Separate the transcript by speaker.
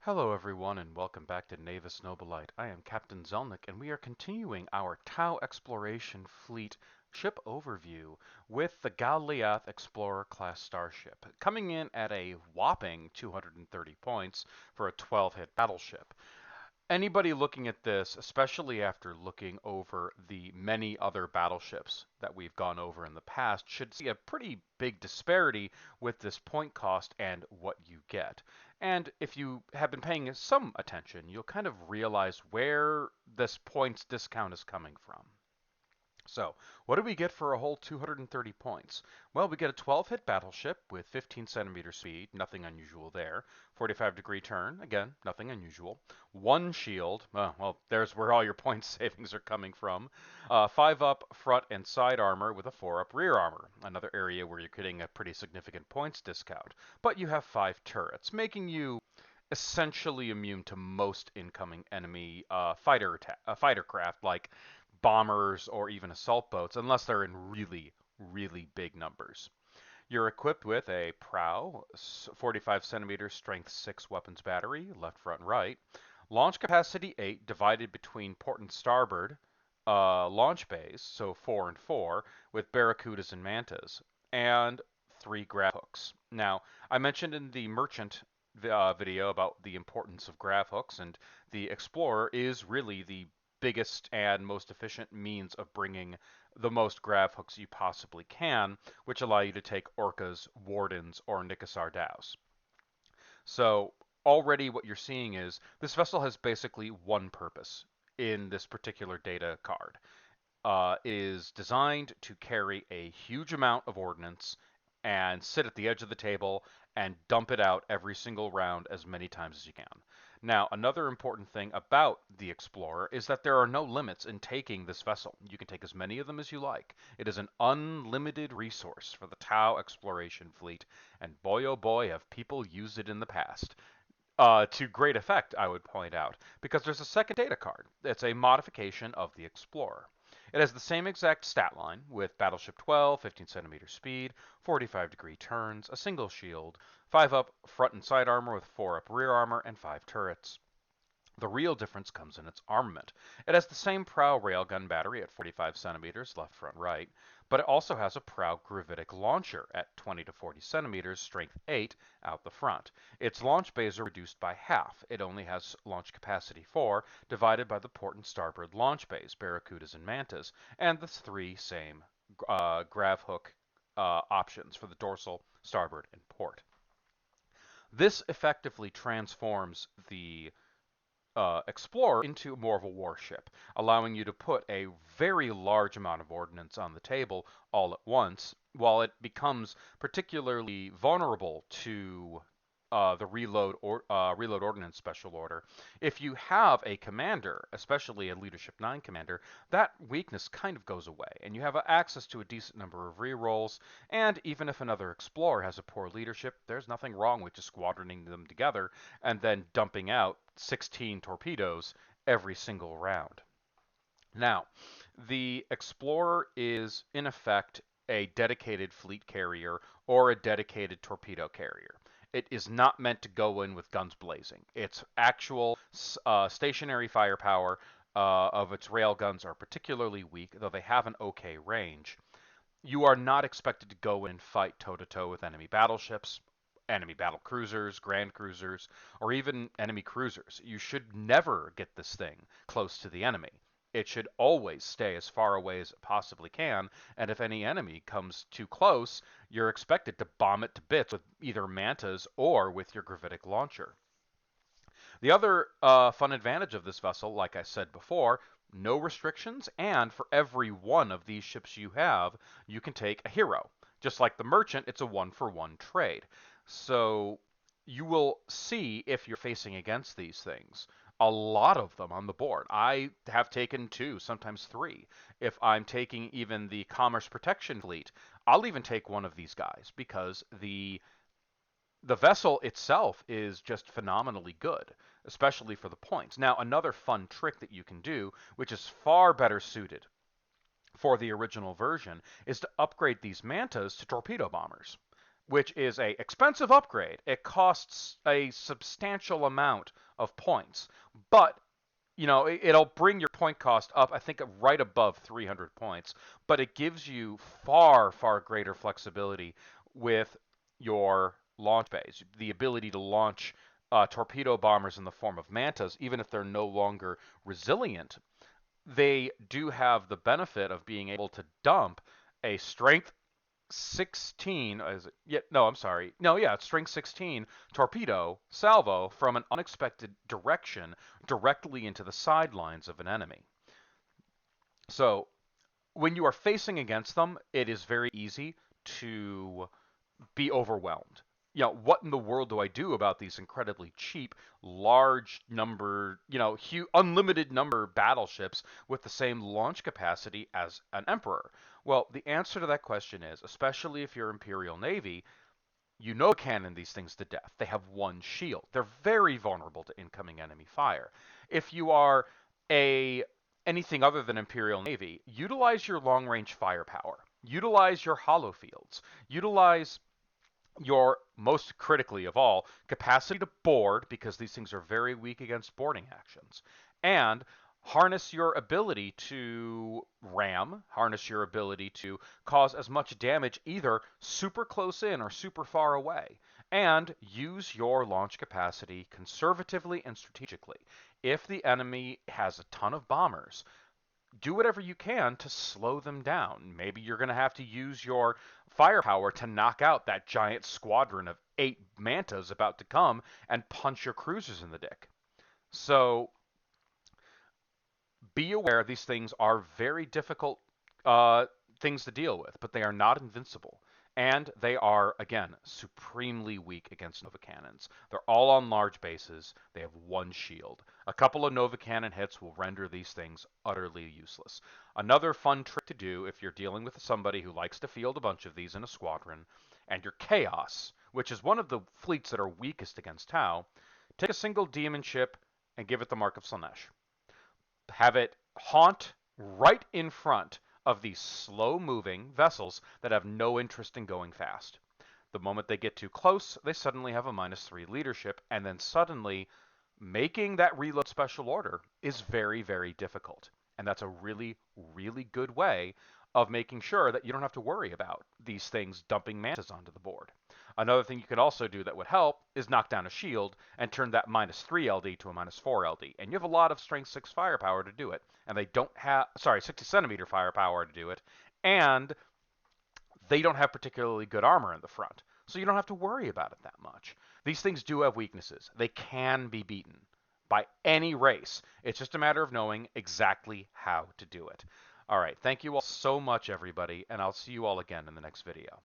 Speaker 1: Hello everyone and welcome back to Navis Nobilite. I am Captain Zelnick and we are continuing our Tau Exploration Fleet ship overview with the Goliath Explorer class starship, coming in at a whopping 230 points for a 12-hit battleship. Anybody looking at this, especially after looking over the many other battleships that we've gone over in the past, should see a pretty big disparity with this point cost and what you get. And if you have been paying some attention, you'll kind of realize where this points discount is coming from. So, what do we get for a whole 230 points? Well, we get a 12-hit battleship with 15 centimeter speed, nothing unusual there. 45-degree turn, again, nothing unusual. One shield, well, there's where all your point savings are coming from. 5-up front and side armor with a 4-up rear armor, another area where you're getting a pretty significant points discount. But you have 5 turrets, making you essentially immune to most incoming enemy fighter craft like bombers or even assault boats, unless they're in really, really big numbers. You're equipped with a prow, 45 centimeter strength 6 weapons battery, left, front, right, launch capacity 8 divided between port and starboard launch bays, so 4 and 4, with barracudas and mantas, and 3 grav hooks. Now, I mentioned in the merchant video about the importance of grav hooks, and the Explorer is really the biggest and most efficient means of bringing the most grav hooks you possibly can, which allow you to take orcas, wardens, or Nikasar Dows. So already what you're seeing is this vessel has basically one purpose in this particular data card. Is designed to carry a huge amount of ordnance and sit at the edge of the table and dump it out every single round as many times as you can. Now, another important thing about the Explorer is that there are no limits in taking this vessel. You can take as many of them as you like. It is an unlimited resource for the Tau exploration fleet, and boy oh boy have people used it in the past. To great effect, I would point out, because there's a second data card. It's a modification of the Explorer. It has the same exact stat line with Battleship 12, 15 centimeter speed, 45-degree turns, a single shield, 5-up front and side armor with 4-up rear armor, and 5 turrets. The real difference comes in its armament. It has the same prow railgun battery at 45 centimeters, left, front, right, but it also has a prow gravitic launcher at 20 to 40 centimeters, strength 8, out the front. Its launch bays are reduced by half. It only has launch capacity 4, divided by the port and starboard launch bays, barracudas and mantas, and the 3 same grav hook options for the dorsal, starboard, and port. This effectively transforms the Explorer into more of a warship, allowing you to put a very large amount of ordnance on the table all at once, while it becomes particularly vulnerable to the reload ordnance special order. If you have a commander, especially a Leadership 9 commander, that weakness kind of goes away, and you have access to a decent number of rerolls, and even if another Explorer has a poor leadership, there's nothing wrong with just squadroning them together and then dumping out 16 torpedoes every single round. Now, the Explorer is, in effect, a dedicated fleet carrier or a dedicated torpedo carrier. It is not meant to go in with guns blazing. Its actual stationary firepower of its railguns are particularly weak, though they have an okay range. You are not expected to go in and fight toe-to-toe with enemy battleships, enemy battle cruisers, grand cruisers, or even enemy cruisers. You should never get this thing close to the enemy. It should always stay as far away as it possibly can, and if any enemy comes too close, you're expected to bomb it to bits with either mantas or with your gravitic launcher. The other fun advantage of this vessel, like I said before, no restrictions, and for every one of these ships you have, you can take a hero. Just like the Merchant, it's a one-for-one trade. So you will see if you're facing against these things. A lot of them on the board. I have taken 2, sometimes 3. If I'm taking even the Commerce Protection Fleet, I'll even take one of these guys because the vessel itself is just phenomenally good, especially for the points. Now, another fun trick that you can do, which is far better suited for the original version, is to upgrade these mantas to torpedo bombers. which is a expensive upgrade. It costs a substantial amount of points, but it'll bring your point cost up, I think, right above 300 points, but it gives you far, far greater flexibility with your launch bays. The ability to launch torpedo bombers in the form of mantas, even if they're no longer resilient, they do have the benefit of being able to dump a strength 16, is it? Yeah, no, I'm sorry. No, yeah, it's strength 16 torpedo salvo from an unexpected direction directly into the sidelines of an enemy. So when you are facing against them, it is very easy to be overwhelmed. What in the world do I do about these incredibly cheap, large number, unlimited number battleships with the same launch capacity as an Emperor? Well, the answer to that question is, especially if you're Imperial Navy, cannon these things to death. They have one shield. They're very vulnerable to incoming enemy fire. If you are a anything other than Imperial Navy, utilize your long-range firepower. Utilize your hollow fields. Utilize your, most critically of all, capacity to board, because these things are very weak against boarding actions, and harness your ability to ram, harness your ability to cause as much damage either super close in or super far away, and use your launch capacity conservatively and strategically. If the enemy has a ton of bombers, do whatever you can to slow them down. Maybe you're going to have to use your firepower to knock out that giant squadron of 8 mantas about to come and punch your cruisers in the dick. So be aware these things are very difficult things to deal with, but they are not invincible. And they are, again, supremely weak against Nova Cannons. They're all on large bases. They have one shield. A couple of Nova Cannon hits will render these things utterly useless. Another fun trick to do if you're dealing with somebody who likes to field a bunch of these in a squadron, and you're Chaos, which is one of the fleets that are weakest against Tau, take a single demon ship and give it the Mark of Slaanesh. Have it haunt right in front of these slow-moving vessels that have no interest in going fast. The moment they get too close, they suddenly have a -3 leadership, and then suddenly making that reload special order is very, very difficult. And that's a really, really good way of making sure that you don't have to worry about these things dumping mantas onto the board. Another thing you could also do that would help is knock down a shield and turn that -3 LD to a -4 LD. And you have a lot of strength 6 firepower to do it. And they don't have, 60 centimeter firepower to do it. And they don't have particularly good armor in the front. So you don't have to worry about it that much. These things do have weaknesses. They can be beaten by any race. It's just a matter of knowing exactly how to do it. All right. Thank you all so much, everybody. And I'll see you all again in the next video.